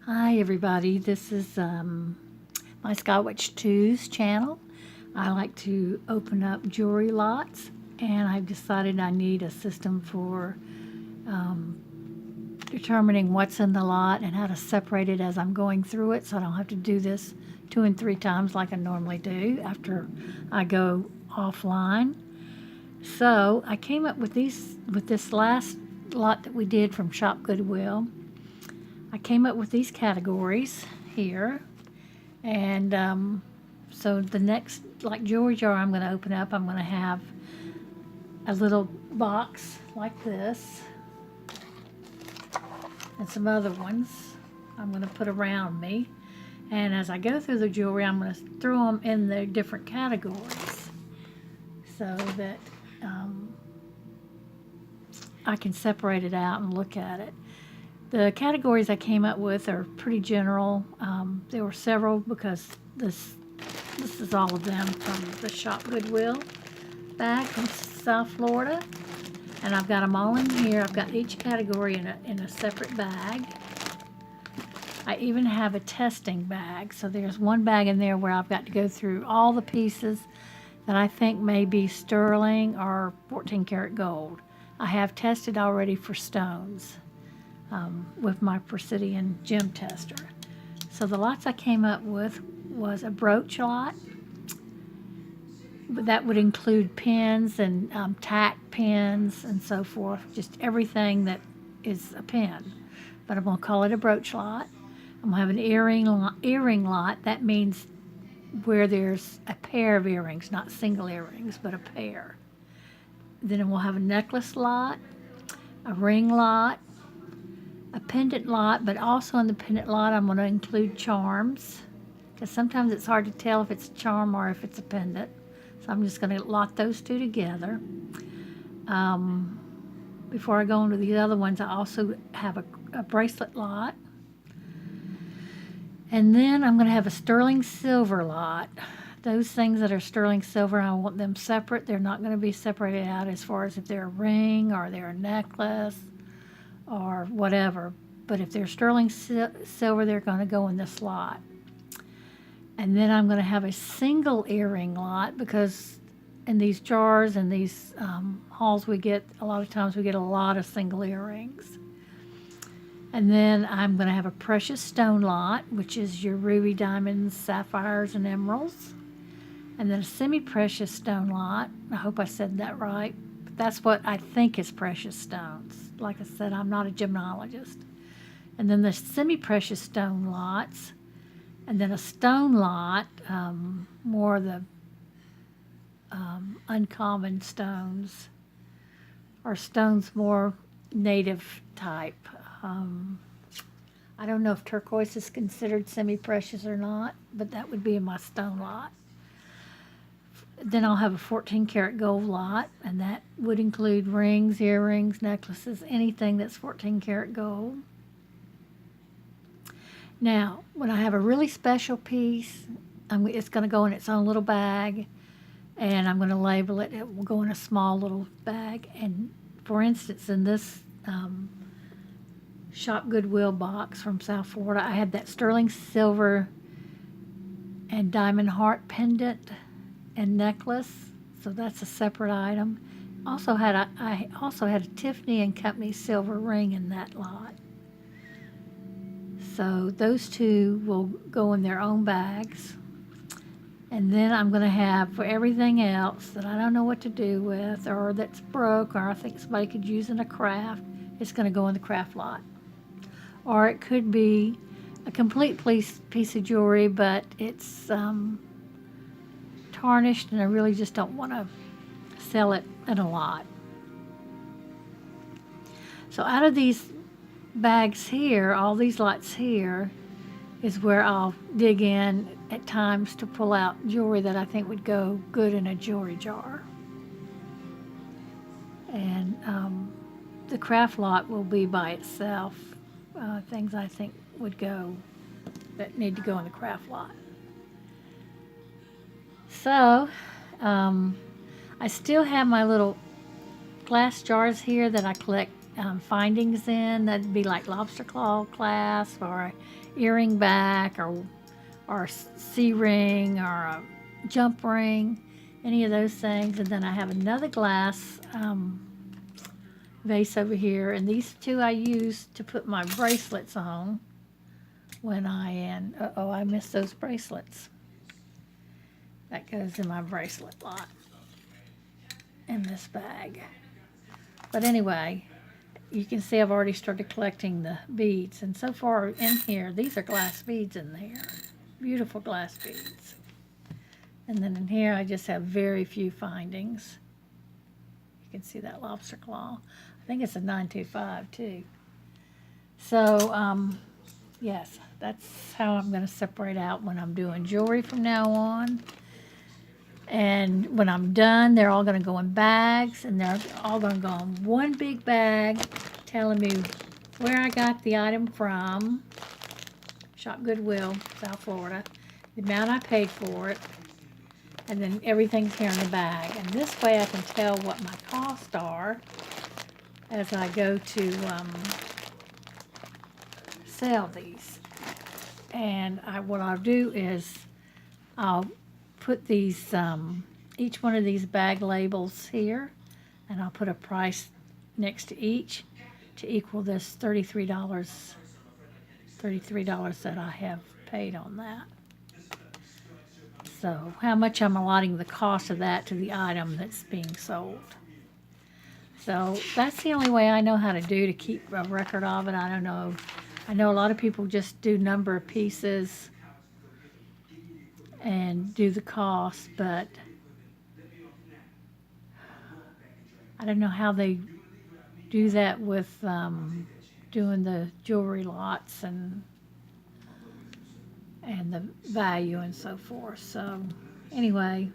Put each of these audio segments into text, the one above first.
Hi everybody, this is my Skywatch 2's channel. I like to open up jewelry lots, and I've decided I need a system for determining what's in the lot and how to separate it as I'm going through it, so I don't have to do this 2 and 3 times like I normally do after I go offline. So I came up with this last lot that we did from Shop Goodwill. I came up with these categories here, and so the next, like jewelry jar I'm going to open up, I'm going to have a little box like this, and some other ones I'm going to put around me. And as I go through the jewelry, I'm going to throw them in the different categories so that I can separate it out and look at it. The categories I came up with are pretty general. There were several because this is all of them from the Shop Goodwill bag from South Florida. And I've got them all in here. I've got each category in a separate bag. I even have a testing bag. So there's one bag in there where I've got to go through all the pieces that I think may be sterling or 14 karat gold. I have tested already for stones with my Precision gem tester. So the lots I came up with was a brooch lot, but that would include pins and tack pins and so forth, just everything that is a pin. But I'm going to call it a brooch lot. I'm going to have an earring lot. That means where there's a pair of earrings, not single earrings, but a pair. Then we'll have a necklace lot, a ring lot, a pendant lot, but also in the pendant lot I'm going to include charms, because sometimes it's hard to tell if it's a charm or if it's a pendant. So I'm just going to lot those two together. Before I go into the other ones, I also have a bracelet lot. And then I'm going to have a sterling silver lot. Those things that are sterling silver, I want them separate. They're not going to be separated out as far as if they're a ring or they're a necklace or whatever. But if they're sterling silver, they're going to go in this lot. And then I'm going to have a single earring lot, because in these jars and these hauls we get, a lot of times we get a lot of single earrings. And then I'm going to have a precious stone lot, which is your ruby, diamonds, sapphires, and emeralds. And then a semi-precious stone lot. I hope I said that right. But that's what I think is precious stones. Like I said, I'm not a gemologist. And then the semi-precious stone lots. And then a stone lot, more of the uncommon stones, or stones more native type. I don't know if turquoise is considered semi-precious or not, but that would be in my stone lot. Then I'll have a 14 karat gold lot, and that would include rings, earrings, necklaces, anything that's 14 karat gold. Now, when I have a really special piece, it's going to go in its own little bag, and I'm going to label it. It will go in a small little bag. And for instance, in this Shop Goodwill box from South Florida, I had that sterling silver and diamond heart pendant and necklace, so that's a separate item. I also had a Tiffany and Company silver ring in that lot. So those two will go in their own bags. And then I'm going to have, for everything else that I don't know what to do with, or that's broke, or I think somebody could use in a craft, it's going to go in the craft lot. Or it could be a complete piece of jewelry, but it's tarnished, and I really just don't want to sell it in a lot. So out of these bags here, all these lots here, is where I'll dig in at times to pull out jewelry that I think would go good in a jewelry jar. And the craft lot will be by itself, things I think would go, that need to go in the craft lot. So I still have my little glass jars here that I collect findings in. That'd be like lobster claw clasp or a earring back or C-ring or a jump ring, any of those things. And then I have another glass vase over here, and these two I use to put my bracelets on when I missed those bracelets. That goes in my bracelet lot in this bag. But anyway, you can see I've already started collecting the beads, and so far in here, these are glass beads in there. Beautiful glass beads. And then in here, I just have very few findings. You can see that lobster claw. I think it's a 925 too. So, yes, that's how I'm going to separate out when I'm doing jewelry from now on. And when I'm done, they're all going to go in bags, and they're all going to go in one big bag telling me where I got the item from. Shop Goodwill, South Florida. The amount I paid for it. And then everything's here in the bag. And this way I can tell what my costs are as I go to sell these. And what I'll do is I'll put these, each one of these bag labels here, and I'll put a price next to each to equal this $33 that I have paid on that. So how much I'm allotting the cost of that to the item that's being sold. So that's the only way I know how to do to keep a record of it. I don't know. I know a lot of people just do number of pieces and do the cost, but I don't know how they do that with doing the jewelry lots and the value and so forth. So anyway,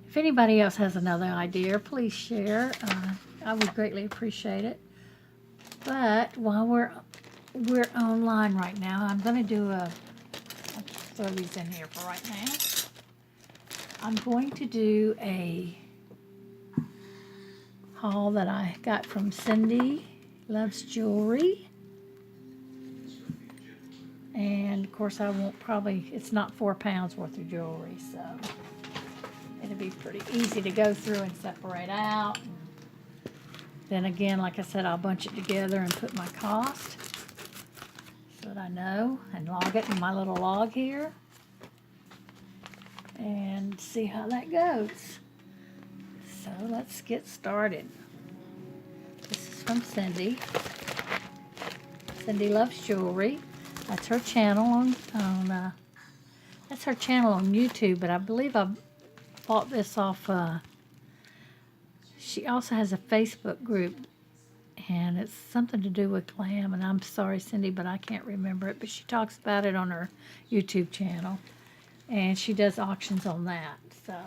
if anybody else has another idea, please share. I would greatly appreciate it. But while we're online right now, I'm going to do I'll throw these in here for right now. I'm going to do a haul that I got from Cindy Loves Jewelry. And of course I won't it's not 4 pounds worth of jewelry, so it'll be pretty easy to go through and separate out. Then again, like I said, I'll bunch it together and put my cost so that I know, and log it in my little log here and see how that goes. So let's get started. This is from Cindy. Cindy Loves Jewelry. That's her channel on that's her channel on YouTube, but I believe I bought this off. She also has a Facebook group, and it's something to do with glam. And I'm sorry, Cindy, but I can't remember it. But she talks about it on her YouTube channel, and she does auctions on that. So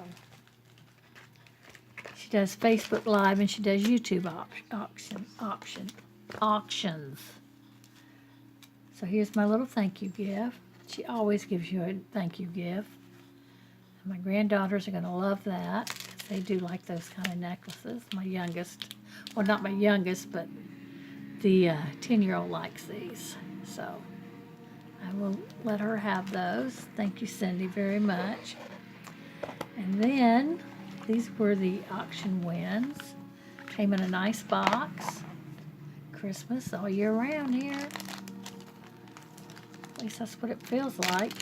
she does Facebook Live and she does YouTube auctions. So here's my little thank you gift. She always gives you a thank you gift. And my granddaughters are going to love that. They do like those kind of necklaces. My youngest, well, not my youngest, but the 10-year-old likes these. So I will let her have those. Thank you, Cindy, very much. And then these were the auction wins. Came in a nice box. Christmas all year round here. At least that's what it feels like.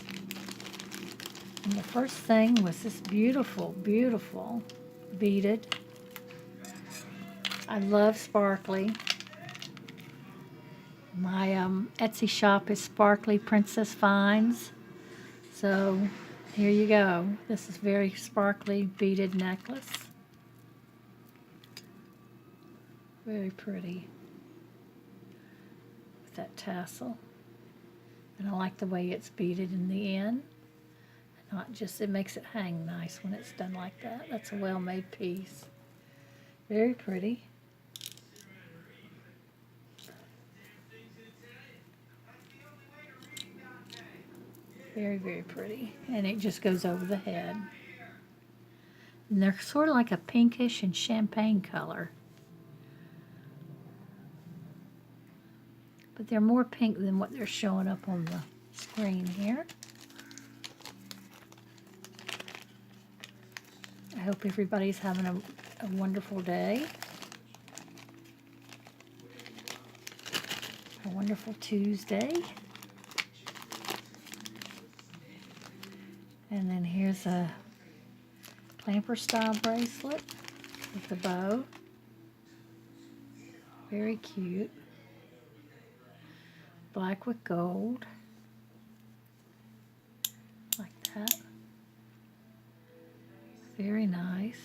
And the first thing was this beautiful, beautiful beaded. I love sparkly. My Etsy shop is Sparkly Princess Finds. So here you go. This is very sparkly beaded necklace. Very pretty. With that tassel. And I like the way it's beaded in the end. Not just, it makes it hang nice when it's done like that. That's a well-made piece. Very pretty. Very, very pretty. And it just goes over the head. And they're sort of like a pinkish and champagne color. but they're more pink than what they're showing up on the screen here. I hope everybody's having a wonderful day. A wonderful Tuesday. And then here's a clamper style bracelet with the bow. Very cute. Black with gold. Like that. Very nice.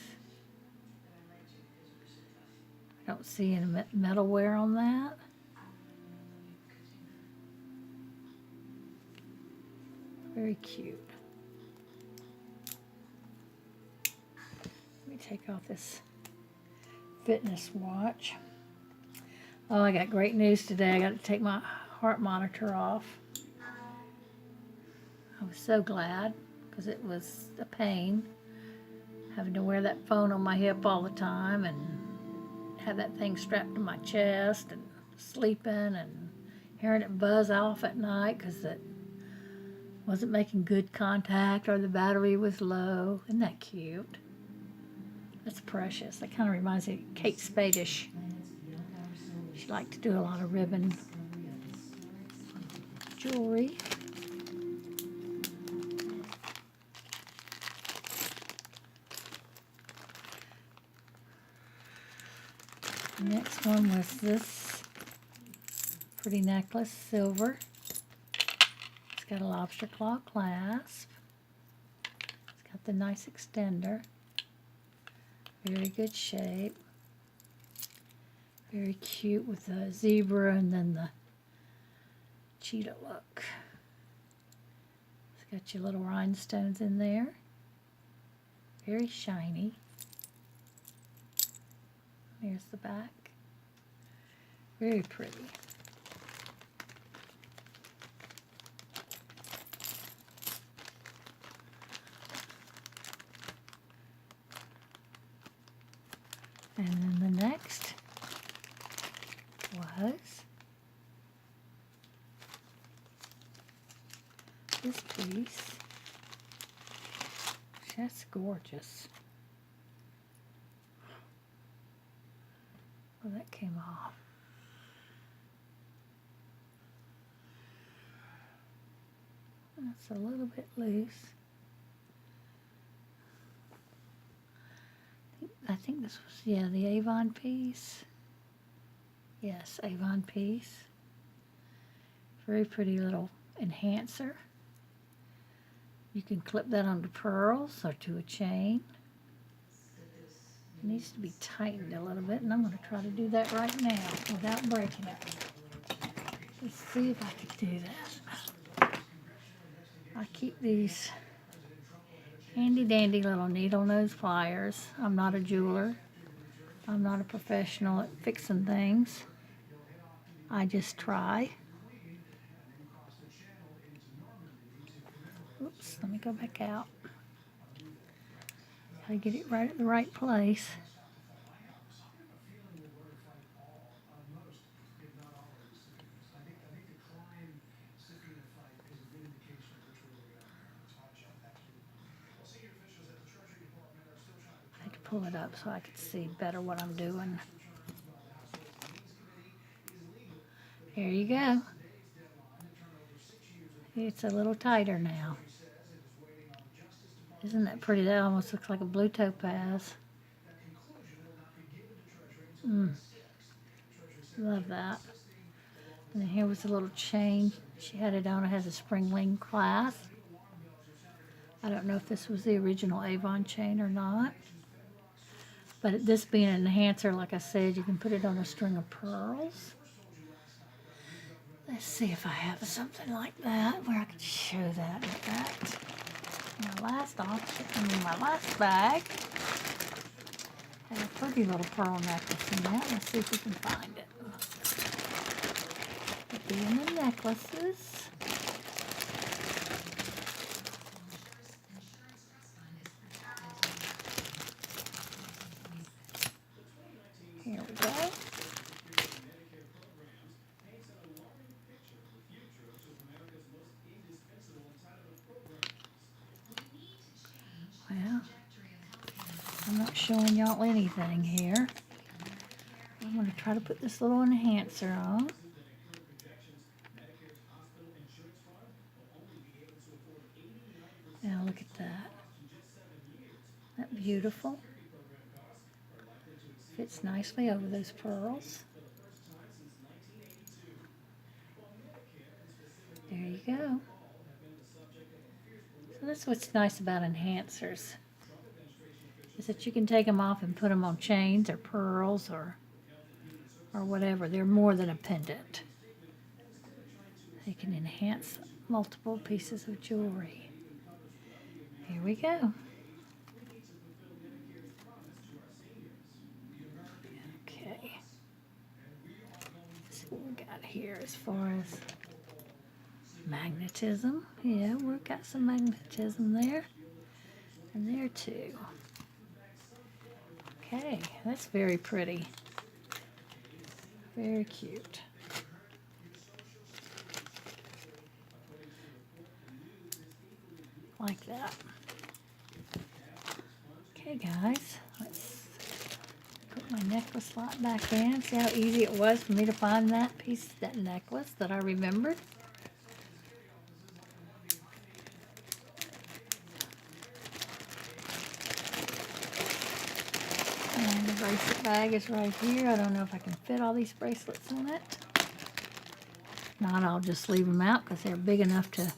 I don't see any metal wear on that. Very cute. Let me take off this fitness watch. Oh, I got great news today. I got to take my heart monitor off. I was so glad because it was a pain having to wear that phone on my hip all the time and have that thing strapped to my chest and sleeping and hearing it buzz off at night because it wasn't making good contact or the battery was low. Isn't that cute? That's precious. That kind of reminds me of Kate Spadish. She liked to do a lot of ribbon jewelry. The next one was this pretty necklace, silver. It's got a lobster claw clasp. It's got the nice extender. Very good shape. Very cute with the zebra and then the cheetah look. It's got your little rhinestones in there. Very shiny. Here's the back. Very pretty. And then the next was this piece. That's gorgeous. Well, that came off. That's a little bit loose. I think this was, yeah, the Avon piece. Yes, Avon piece. Very pretty little enhancer. You can clip that onto pearls or to a chain. It needs to be tightened a little bit, and I'm going to try to do that right now without breaking it. Let's see if I can do that. I keep these handy dandy little needle nose pliers. I'm not a jeweler. I'm not a professional at fixing things. I just try. Oops, let me go back out. Gotta get it right at the right place. I had to pull it up so I could see better what I'm doing. Here you go. It's a little tighter now. Isn't that pretty? That almost looks like a blue topaz. Love that. And then here was a little chain. She had it on. It has a spring link clasp. I don't know if this was the original Avon chain or not. But this being an enhancer, like I said, you can put it on a string of pearls. Let's see if I have something like that where I can show that. In fact, my last option, my last bag had a pretty little pearl necklace in that. Let's see if we can find it. It'd be in the necklaces. Here we go. not showing y'all anything here. I'm going to try to put this little enhancer on. Now look at that. Isn't that beautiful? Fits nicely over those pearls. There you go. So that's what's nice about enhancers, is that you can take them off and put them on chains or pearls or whatever. They're more than a pendant. They can enhance multiple pieces of jewelry. Here we go. Okay. Let's see what we got here as far as magnetism. Yeah, we've got some magnetism there. And there too. Okay, that's very pretty. Very cute. Like that. Okay guys, let's put my necklace slot back in. See how easy it was for me to find that piece, that necklace that I remembered. And the bracelet bag is right here. I don't know if I can fit all these bracelets in it. If not, I'll just leave them out because they're big enough to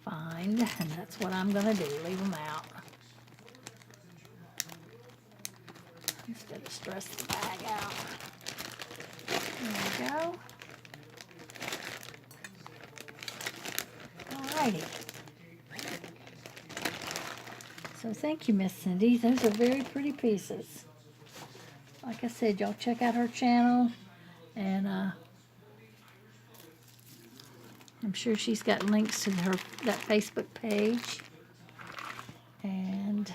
find, and that's what I'm going to do, leave them out. Instead of stress the bag out. There we go. Alrighty. So thank you, Miss Cindy. Those are very pretty pieces. Like I said, y'all check out her channel, and I'm sure she's got links to that Facebook page. And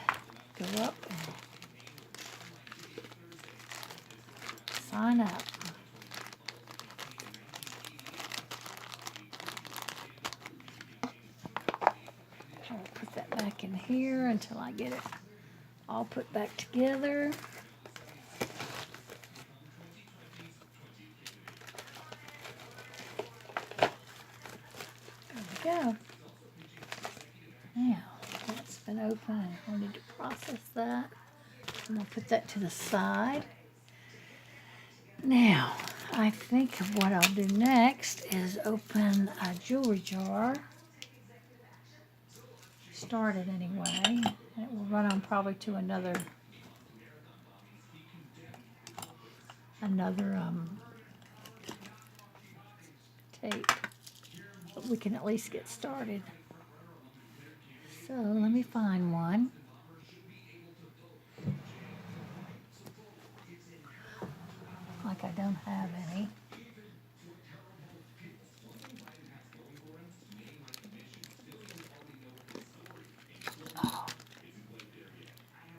go up and sign up. I'll put that back in here until I get it all put back together. There we go. Now, that's been open. I need to process that. I'm going to put that to the side. Now, I think what I'll do next is open a jewelry jar. Start it anyway. It will run on probably to another tape. But we can at least get started. So let me find one. Like I don't have any. Oh,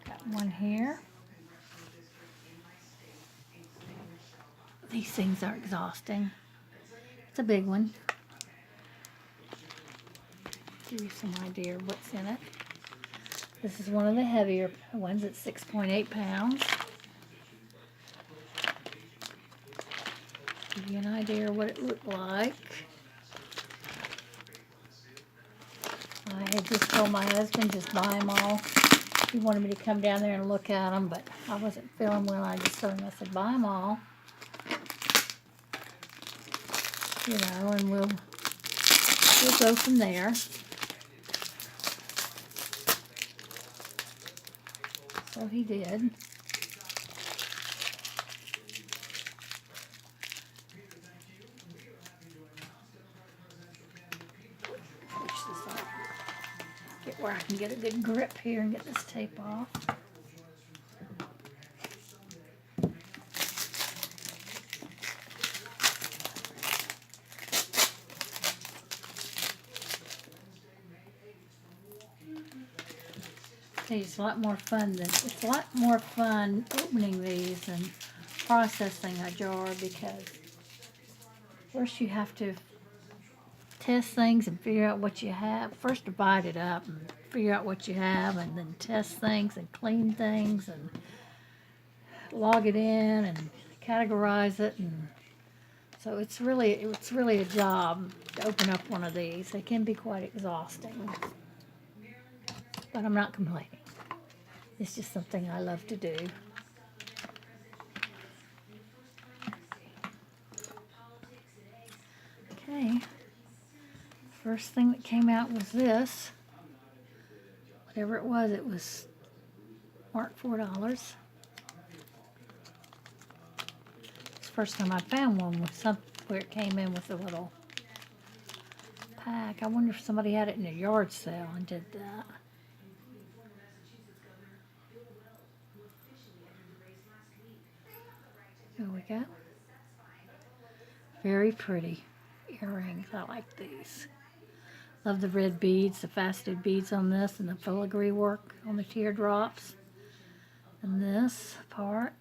got one here. These things are exhausting. It's a big one. Give you some idea of what's in it. This is one of the heavier ones. It's 6.8 pounds. Give you an idea of what it looked like. I had just told my husband just buy them all. He wanted me to come down there and look at them, but I wasn't feeling well. I just told him, I said, buy them all. You know, and we'll go from there. So he did. Get where I can get a good grip here and get this tape off. It's a lot more fun opening these and processing a jar, because first you have to test things and figure out what you have. First, divide it up and figure out what you have, and then test things and clean things and log it in and categorize it. And so it's really a job to open up one of these. They can be quite exhausting, but I'm not complaining. It's just something I love to do. Okay. First thing that came out was this. Whatever it was marked $4. It's the first time I found one with where it came in with a little pack. I wonder if somebody had it in a yard sale and did that. There we go. Very pretty earrings. I like these. Love the red beads, the faceted beads on this, and the filigree work on the teardrops. And this part.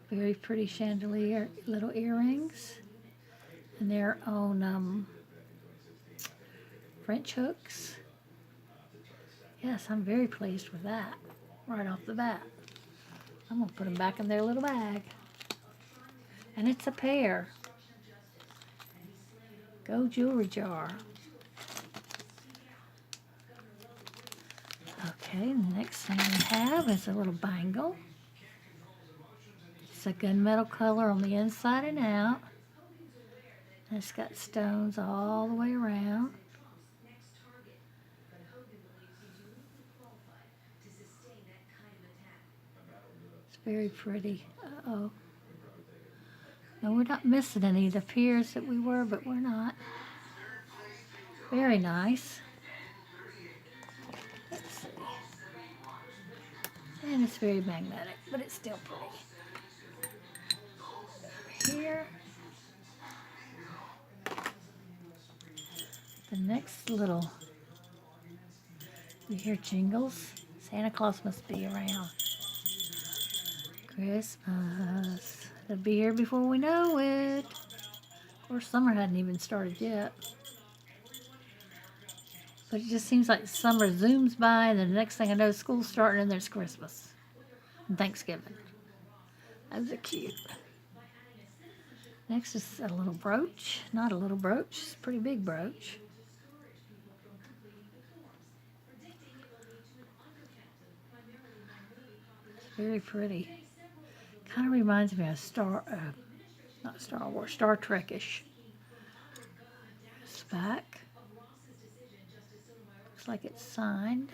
Very pretty chandelier little earrings. And their own French hooks. Yes, I'm very pleased with that right off the bat. I'm going to put them back in their little bag. And it's a pair. Go jewelry jar. Okay, the next thing we have is a little bangle. It's a gunmetal color on the inside and out. And it's got stones all the way around. It's very pretty. Uh-oh. No, we're not missing any. It appears that we were, but we're not. Very nice. Let's see. And it's very magnetic, but it's still pretty. Over here. The next little, you hear jingles? Santa Claus must be around. Christmas. It'll be here before we know it. Of course, summer hadn't even started yet. But it just seems like summer zooms by, and then the next thing I know, school's starting, and there's Christmas and Thanksgiving. Those are cute. Next is a little brooch. Not a little brooch, it's a pretty big brooch. It's very pretty. Kind of reminds me of Star Wars, Star Trek-ish. It's back. Looks like it's signed.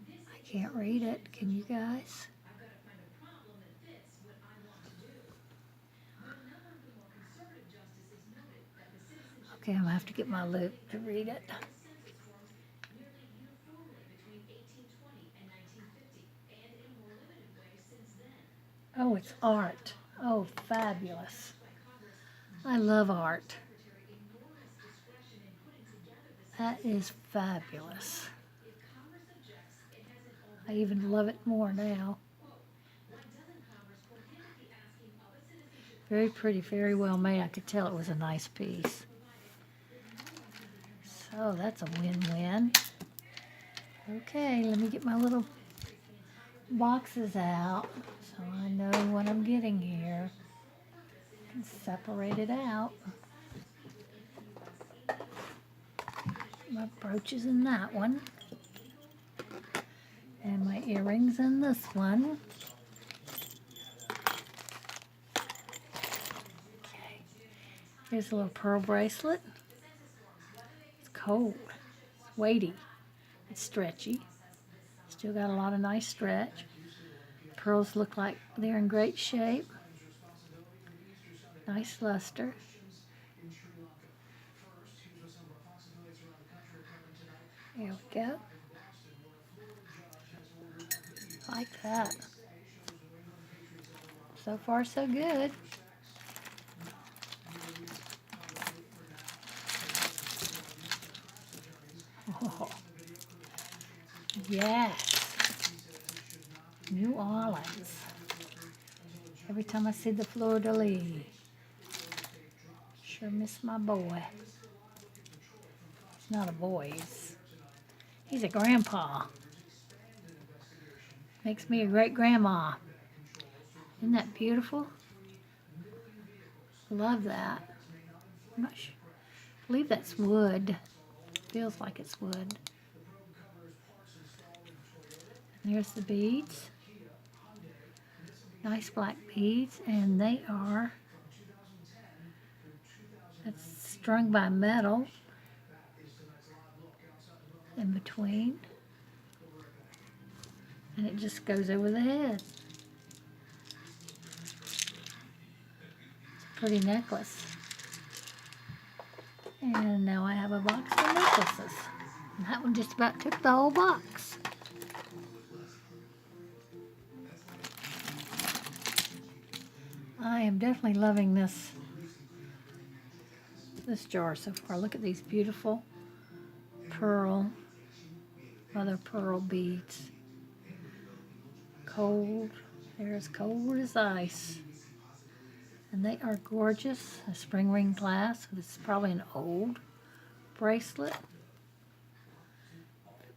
I can't read it. Can you guys? Okay, I'm going to have to get my loupe to read it. Oh, it's art. Oh, fabulous. I love art. That is fabulous. I even love it more now. Very pretty, very well made. I could tell it was a nice piece. So that's a win-win. Okay, let me get my little boxes out so I know what I'm getting here. And separate it out. My brooch is in that one. And my earrings in this one. Okay. Here's a little pearl bracelet. It's cold. It's weighty. It's stretchy. Still got a lot of nice stretch. Pearls look like they're in great shape. Nice luster. There we go. Like that. So far, so good. Oh. Yes. New Orleans. Every time I see the fleur-de-lis. Sure miss my boy. He's not a boy, he's a grandpa. Makes me a great grandma. Isn't that beautiful? Love that. I'm not sure. I believe that's wood. Feels like it's wood. And there's the beads. Nice black beads, and they are, that's strung by metal in between, and it just goes over the head. It's a pretty necklace. And now I have a box of necklaces. And that one just about took the whole box. I am definitely loving this jar so far. Look at these beautiful pearl, mother pearl beads. Cold, they're as cold as ice. And they are gorgeous. A spring ring glass. This is probably an old bracelet.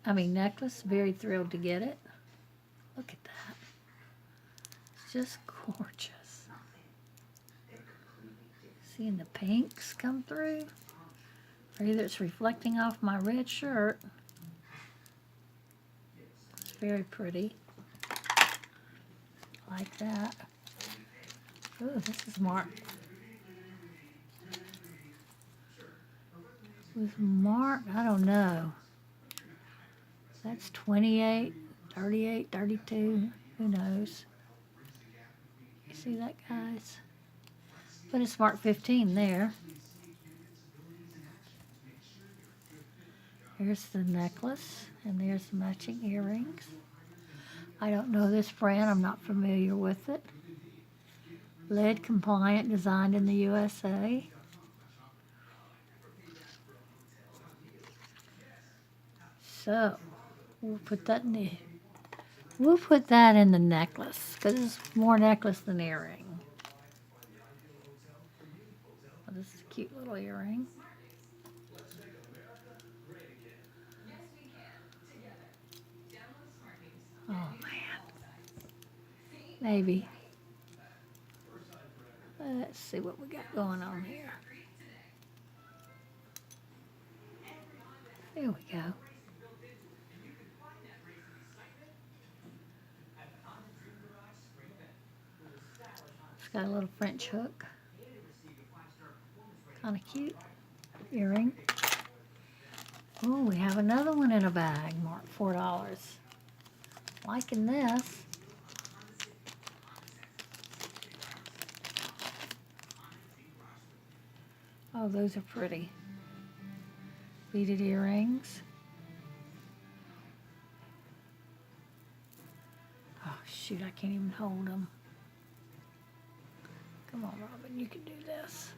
Necklace. Very thrilled to get it. Look at that. It's just gorgeous. Seeing the pinks come through. Or either it's reflecting off my red shirt. It's very pretty. Like that. Ooh, this is marked. Was marked, I don't know. That's 28, 38, 32. Who knows? You see that, guys? But it's marked 15 there. Here's the necklace, and there's the matching earrings. I don't know this brand. I'm not familiar with it. Lead compliant, designed in the USA. So we'll put that in the necklace because it's more necklace than earring. Oh, this is a cute little earring. Oh man, maybe. Let's see what we got going on here. There we go. It's got a little French hook. Kind of cute. Earring. Oh, we have another one in a bag, marked $4. Liking this. Oh, those are pretty. Beaded earrings. Oh, shoot, I can't even hold them. Come on, Robin, you can do this.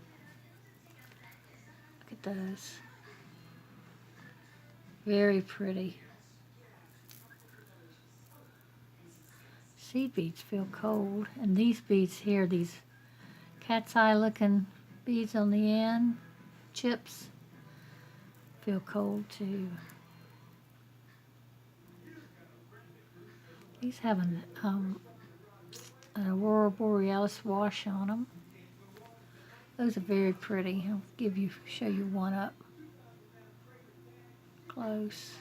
Look at those. Very pretty. Seed beads feel cold. And these beads here, these cat's eye looking beads on the end, chips, feel cold too. These have an Aurora Borealis wash on them. Those are very pretty. I'll show you one up close.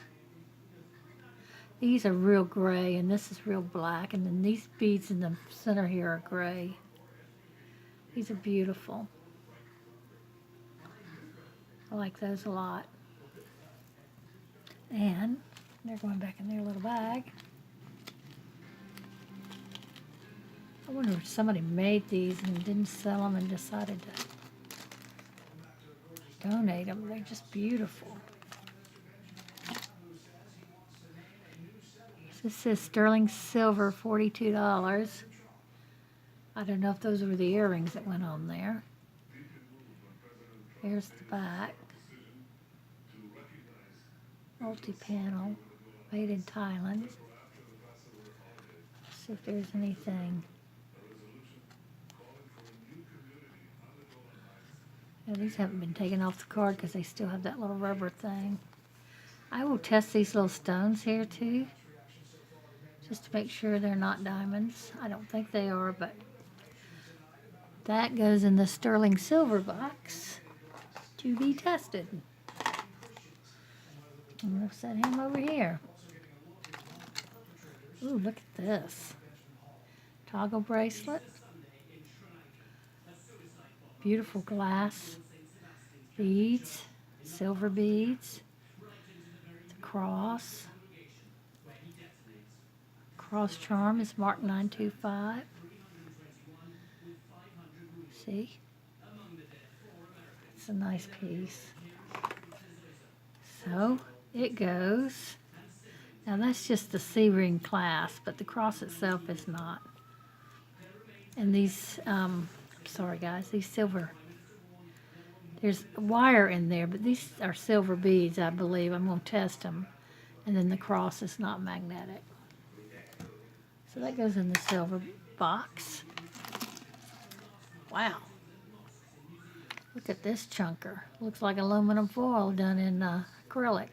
These are real gray, and this is real black, and then these beads in the center here are gray. These are beautiful. I like those a lot. And they're going back in their little bag. I wonder if somebody made these and didn't sell them and decided to donate them. They're just beautiful. This says sterling silver, $42. I don't know if those were the earrings that went on there. Here's the back. Multi-panel, made in Thailand. Let's see if there's anything. Yeah, these haven't been taken off the card because they still have that little rubber thing. I will test these little stones here too, just to make sure they're not diamonds. I don't think they are, but that goes in the sterling silver box to be tested. I'm going to set him over here. Ooh, look at this. Toggle bracelet. Beautiful glass beads, silver beads, the cross. Cross charm is marked 925. See? It's a nice piece. So it goes. Now that's just the C-ring clasp, but the cross itself is not. And these, sorry guys, these silver, there's wire in there, but these are silver beads, I believe. I'm going to test them. And then the cross is not magnetic. So that goes in the silver box. Wow. Look at this chunker. Looks like aluminum foil done in acrylic.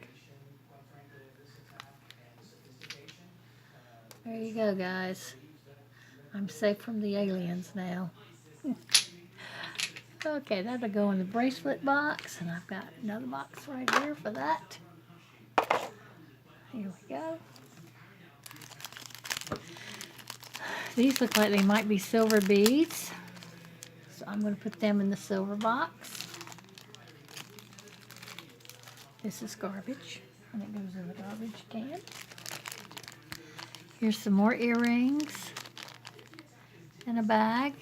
There you go, guys. I'm safe from the aliens now. Okay, that'll go in the bracelet box, and I've got another box right here for that. Here we go. These look like they might be silver beads, so I'm going to put them in the silver box. This is garbage, and it goes in the garbage can. Here's some more earrings in a bag.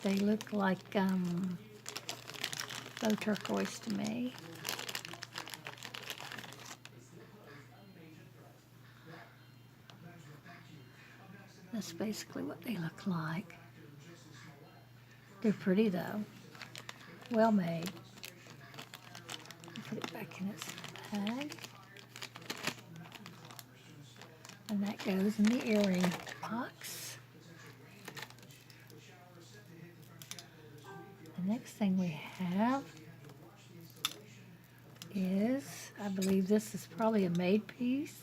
They look like faux turquoise to me. That's basically what they look like. They're pretty though. Well made. Put it back in its bag. And that goes in the earring box. The next thing we have is, I believe this is probably a made piece.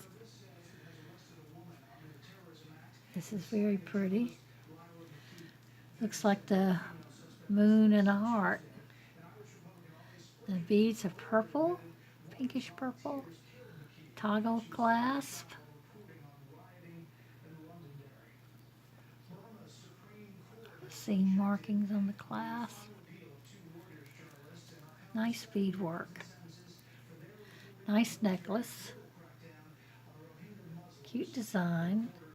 This is very pretty. Looks like the moon and a heart. The beads are purple, pinkish purple. Toggle clasp. Seam markings on the clasp. Nice beadwork. Nice necklace. Cute design.